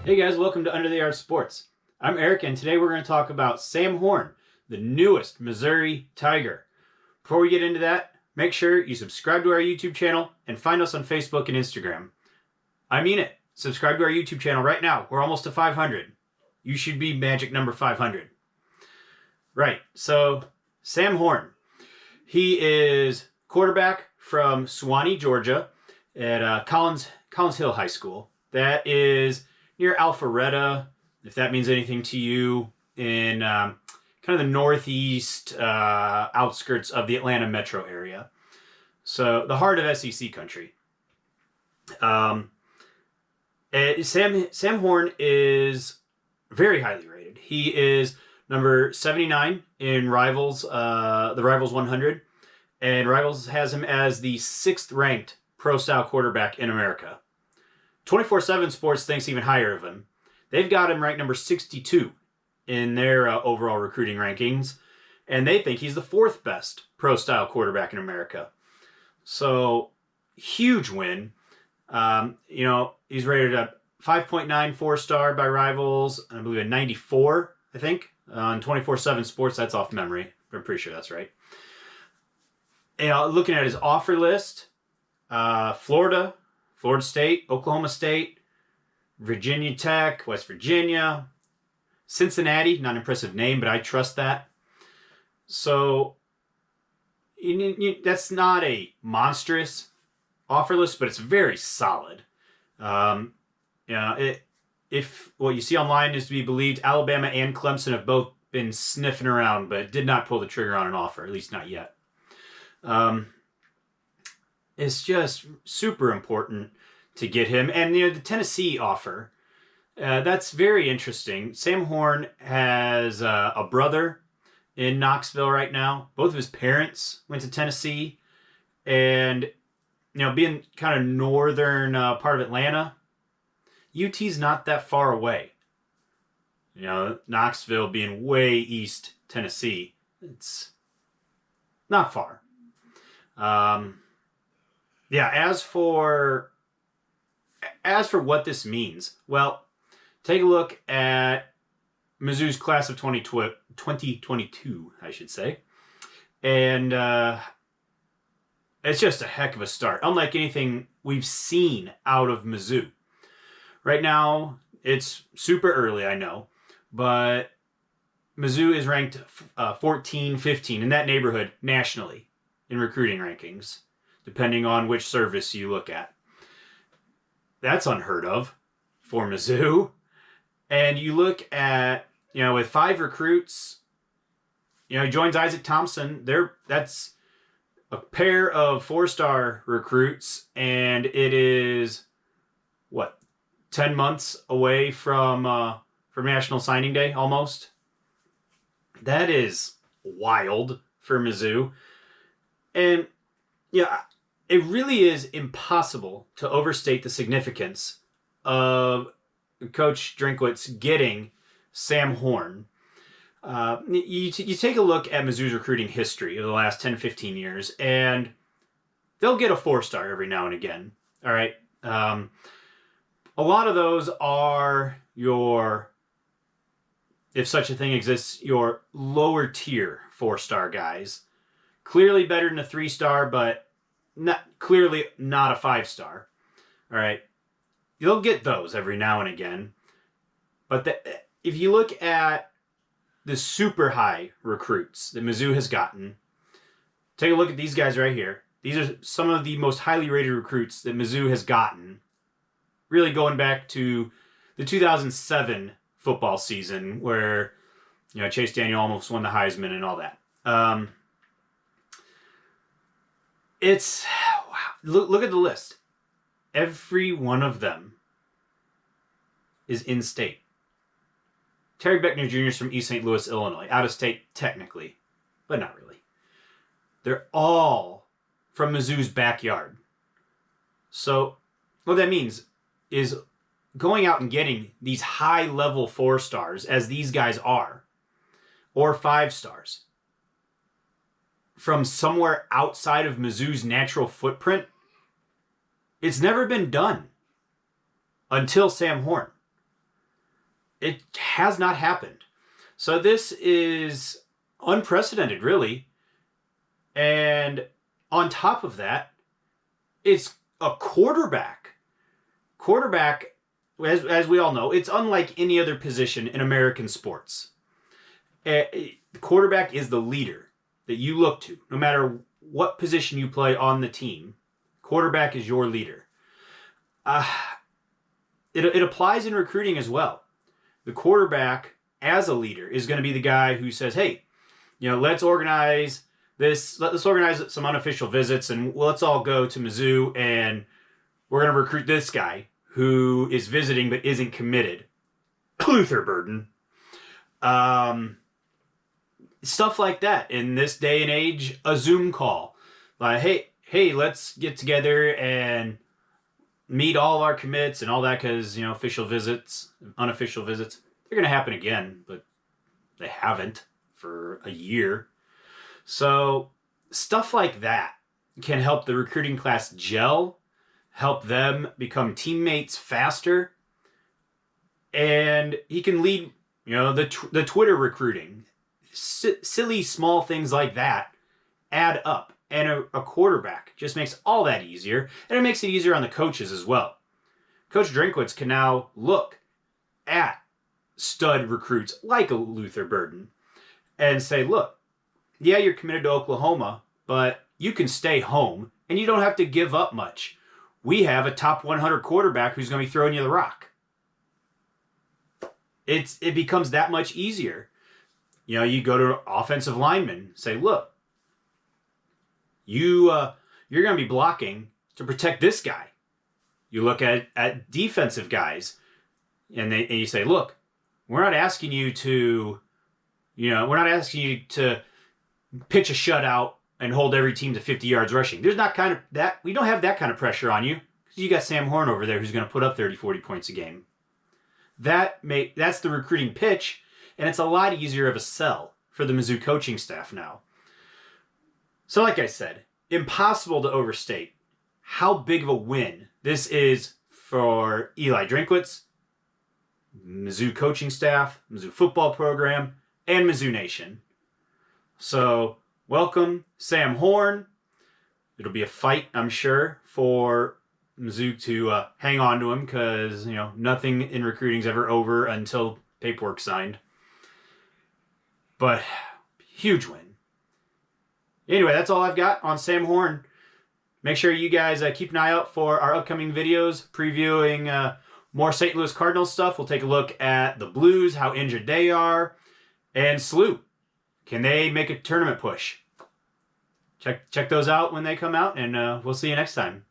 Hey guys, welcome to Under the Yard Sports. I'm Eric, and today we're going to talk about Sam Horn, the newest Missouri Tiger. Before we get into that, make sure you subscribe to our YouTube channel and find us on Facebook and Instagram. I mean it. Subscribe to our YouTube channel right now. We're almost to 500. You should be magic number 500. Right, so Sam Horn. He is quarterback from Suwanee, Georgia at Collins Hill High School. That is near Alpharetta, if that means anything to you, in kind of the northeast outskirts of the Atlanta metro area. So the heart of SEC country. Sam Horn is very highly rated. He is number 79 in Rivals, the Rivals 100, and Rivals has him as the 6th ranked pro-style quarterback in America. 24/7 Sports thinks even higher of him. They've got him ranked number 62 in their overall recruiting rankings, and they think he's the 4th best pro-style quarterback in America. So, huge win. He's rated a 5.9 4-star by Rivals, and I believe a 94, I think, on 24/7 Sports. That's off memory. I'm pretty sure that's right. And looking at his offer list, Florida State, Oklahoma State, Virginia Tech, West Virginia, Cincinnati, not an impressive name, but I trust that. So that's not a monstrous offer list, but it's very solid. If what you see online is to be believed, Alabama and Clemson have both been sniffing around, but did not pull the trigger on an offer, at least not yet. It's just super important to get him. And, the Tennessee offer, that's very interesting. Sam Horn has a brother in Knoxville right now. Both of his parents went to Tennessee. And, being kind of northern part of Atlanta, UT's not that far away. Knoxville being way east Tennessee, it's not far. As for what this means, well, take a look at Mizzou's class of 2022, I should say. And it's just a heck of a start, unlike anything we've seen out of Mizzou. Right now, it's super early, I know, but Mizzou is ranked 14, 15, in that neighborhood nationally in recruiting rankings, depending on which service you look at. That's unheard of for Mizzou. And you look at, with 5 recruits, he joins Isaac Thompson. That's a pair of 4-star recruits, and it is, 10 months away from National Signing Day, almost? That is wild for Mizzou. And, it really is impossible to overstate the significance of Coach Drinkwitz getting Sam Horn. You take a look at Mizzou's recruiting history of the last 10, 15 years, and they'll get a 4-star every now and again. All right. A lot of those are if such a thing exists, your lower tier 4-star guys. Clearly better than a 3-star, but clearly not a 5-star. All right. You'll get those every now and again. But if you look at the super high recruits that Mizzou has gotten, take a look at these guys right here. These are some of the most highly rated recruits that Mizzou has gotten, really going back to the 2007 football season where, Chase Daniel almost won the Heisman and all that. Look at the list. Every one of them is in state. Terry Beckner Jr. is from East St. Louis, Illinois. Out of state, technically, but not really. They're all from Mizzou's backyard. So what that means is going out and getting these high-level 4-stars, as these guys are, or 5-stars, from somewhere outside of Mizzou's natural footprint, it's never been done until Sam Horn. It has not happened. So this is unprecedented, really. And on top of that, it's a quarterback. Quarterback, as we all know, it's unlike any other position in American sports. The quarterback is the leader that you look to, no matter what position you play on the team. Quarterback is your leader. It applies in recruiting as well. The quarterback, as a leader, is going to be the guy who says, hey, let's organize this. Let's organize some unofficial visits, and let's all go to Mizzou, and we're going to recruit this guy who is visiting but isn't committed. Luther Burden. Stuff like that. In this day and age, a Zoom call. Like, hey, let's get together and meet all of our commits and all that, because, official visits, unofficial visits, they're going to happen again, but they haven't for a year. So stuff like that can help the recruiting class gel, help them become teammates faster, and he can lead, the Twitter recruiting. Silly small things like that add up. And a quarterback just makes all that easier. And it makes it easier on the coaches as well. Coach Drinkwitz can now look at stud recruits like a Luther Burden and say, look, yeah, you're committed to Oklahoma, but you can stay home and you don't have to give up much. We have a top 100 quarterback who's going to be throwing you the rock. It becomes that much easier. You go to offensive linemen, say, look, you're going to be blocking to protect this guy. You look at defensive guys, and you say, look, we're not asking you to, we're not asking you to pitch a shutout and hold every team to 50 yards rushing. There's not kind of that. We don't have that kind of pressure on you, because you got Sam Horn over there who's going to put up 30, 40 points a game. That's the recruiting pitch, and it's a lot easier of a sell for the Mizzou coaching staff now. So like I said, impossible to overstate how big of a win this is for Eli Drinkwitz, Mizzou coaching staff, Mizzou football program, and Mizzou Nation. So welcome, Sam Horn. It'll be a fight, I'm sure, for Mizzou to hang on to him, because, nothing in recruiting is ever over until paperwork's signed. But huge win. Anyway, that's all I've got on Sam Horn. Make sure you guys keep an eye out for our upcoming videos previewing more St. Louis Cardinals stuff. We'll take a look at the Blues, how injured they are, and SLU. Can they make a tournament push? Check those out when they come out, and we'll see you next time.